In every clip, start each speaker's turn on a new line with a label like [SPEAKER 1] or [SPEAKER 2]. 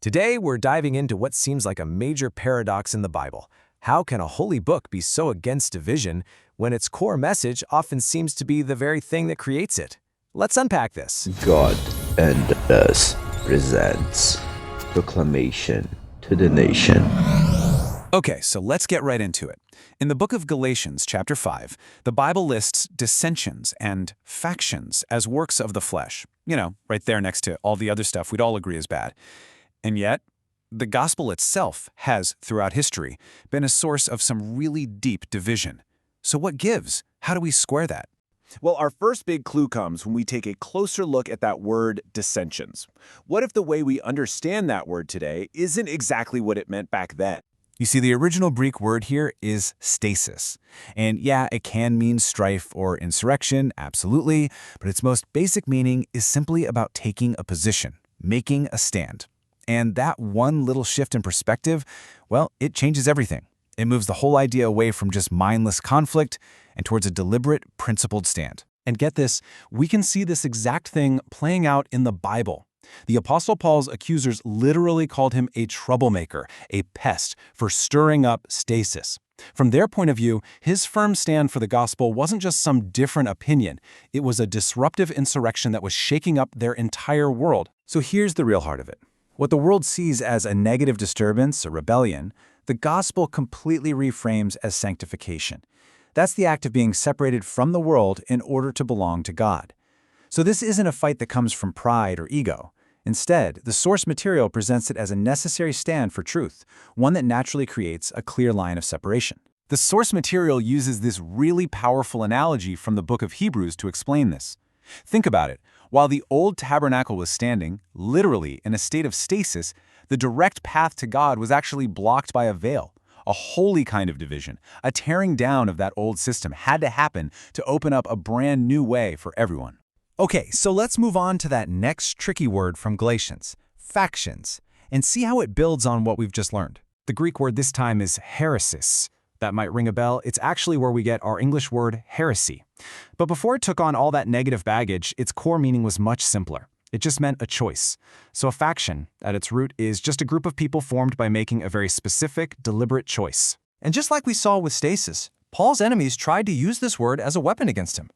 [SPEAKER 1] Today, we're diving into what seems like a major paradox in the Bible. How can a holy book be so against division when its core message often seems to be the very thing that creates it? Let's unpack this.
[SPEAKER 2] God and Us presents Proclamation to the Nation.
[SPEAKER 3] Okay, so let's get right into it. In the book of Galatians, chapter 5, the Bible lists dissensions and factions as works of the flesh. You know, right there next to all the other stuff we'd all agree is bad. And yet, the gospel itself has, throughout history, been a source of some really deep division. So what gives? How do we square that?
[SPEAKER 4] Well, our first big clue comes when we take a closer look at that word dissensions. What if the way we understand that word today isn't exactly what it meant back then?
[SPEAKER 3] You see, the original Greek word here is stasis. And yeah, it can mean strife or insurrection, absolutely, but its most basic meaning is simply about taking a position, making a stand. And that one little shift in perspective, well, it changes everything. It moves the whole idea away from just mindless conflict and towards a deliberate, principled stand.
[SPEAKER 5] And get this, we can see this exact thing playing out in the Bible. The Apostle Paul's accusers literally called him a troublemaker, a pest, for stirring up stasis. From their point of view, his firm stand for the gospel wasn't just some different opinion. It was a disruptive insurrection that was shaking up their entire world.
[SPEAKER 3] So here's the real heart of it. What the world sees as a negative disturbance, a rebellion, the gospel completely reframes as sanctification. That's the act of being separated from the world in order to belong to God. So this isn't a fight that comes from pride or ego. Instead, the source material presents it as a necessary stand for truth, one that naturally creates a clear line of separation.
[SPEAKER 5] The source material uses this really powerful analogy from the book of Hebrews to explain this. Think about it. While the old tabernacle was standing, literally in a state of stasis, the direct path to God was actually blocked by a veil. A holy kind of division, a tearing down of that old system had to happen to open up a brand new way for everyone.
[SPEAKER 6] Okay, so let's move on to that next tricky word from Galatians, factions, and see how it builds on what we've just learned.
[SPEAKER 1] The Greek word this time is Hairesis. That might ring a bell. It's actually where we get our English word heresy. But before it took on all that negative baggage, its core meaning was much simpler. It just meant a choice. So a faction, at its root, is just a group of people formed by making a very specific, deliberate choice.
[SPEAKER 6] And just like we saw with stasis, Paul's enemies tried to use this word as a weapon against him.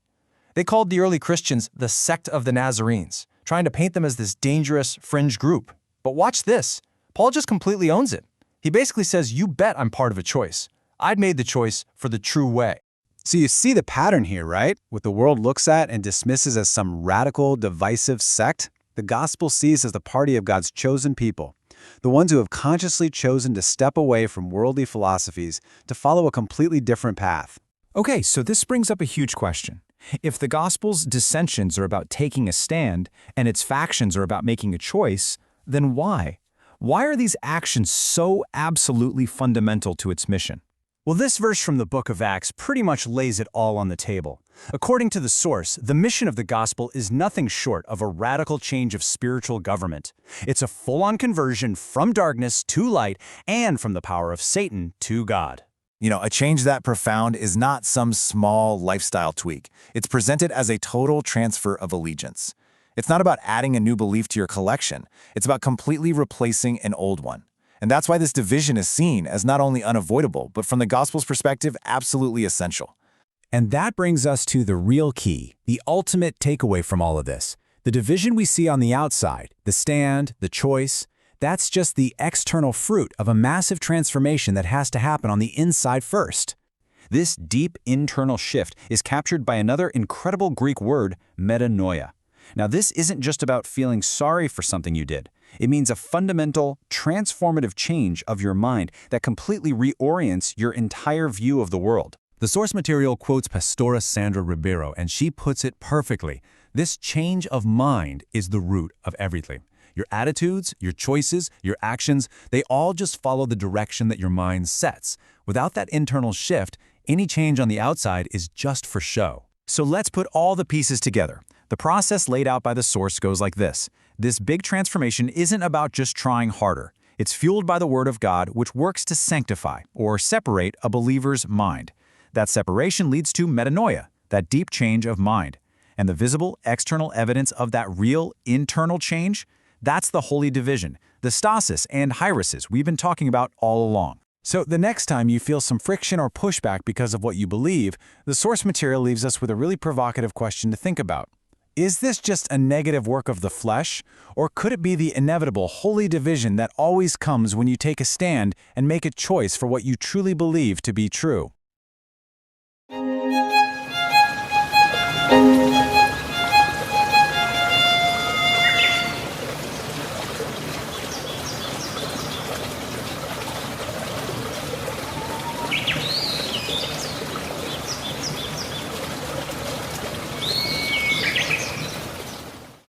[SPEAKER 6] They called the early Christians the sect of the Nazarenes, trying to paint them as this dangerous, fringe group. But watch this. Paul just completely owns it. He basically says, you bet I'm part of a choice. I'd made the choice for the true way.
[SPEAKER 3] So you see the pattern here, right? What the world looks at and dismisses as some radical, divisive sect, the gospel sees as the party of God's chosen people, the ones who have consciously chosen to step away from worldly philosophies to follow a completely different path.
[SPEAKER 1] Okay, so this brings up a huge question. If the gospel's dissensions are about taking a stand and its factions are about making a choice, then why? Why are these actions so absolutely fundamental to its mission?
[SPEAKER 6] Well, this verse from the book of Acts pretty much lays it all on the table. According to the source, the mission of the gospel is nothing short of a radical change of spiritual government. It's a full-on conversion from darkness to light and from the power of Satan to God.
[SPEAKER 7] You know, a change that profound is not some small lifestyle tweak. It's presented as a total transfer of allegiance. It's not about adding a new belief to your collection. It's about completely replacing an old one. And that's why this division is seen as not only unavoidable, but from the gospel's perspective, absolutely essential.
[SPEAKER 1] And that brings us to the real key, the ultimate takeaway from all of this. The division we see on the outside, the stand, the choice, that's just the external fruit of a massive transformation that has to happen on the inside first.
[SPEAKER 5] This deep internal shift is captured by another incredible Greek word, metanoia. Now, this isn't just about feeling sorry for something you did. It means a fundamental, transformative change of your mind that completely reorients your entire view of the world.
[SPEAKER 6] The source material quotes Pastora Sandra Ribeiro, and she puts it perfectly. This change of mind is the root of everything. Your attitudes, your choices, your actions, they all just follow the direction that your mind sets. Without that internal shift, any change on the outside is just for show.
[SPEAKER 1] So let's put all the pieces together. The process laid out by the source goes like this. This big transformation isn't about just trying harder. It's fueled by the Word of God, which works to sanctify or separate a believer's mind. That separation leads to metanoia, that deep change of mind. And the visible external evidence of that real internal change, that's the holy division,
[SPEAKER 5] the Stasis and Hairesis we've been talking about all along.
[SPEAKER 3] So the next time you feel some friction or pushback because of what you believe, the source material leaves us with a really provocative question to think about. Is this just a negative work of the flesh, or could it be the inevitable holy division that always comes when you take a stand and make a choice for what you truly believe to be true?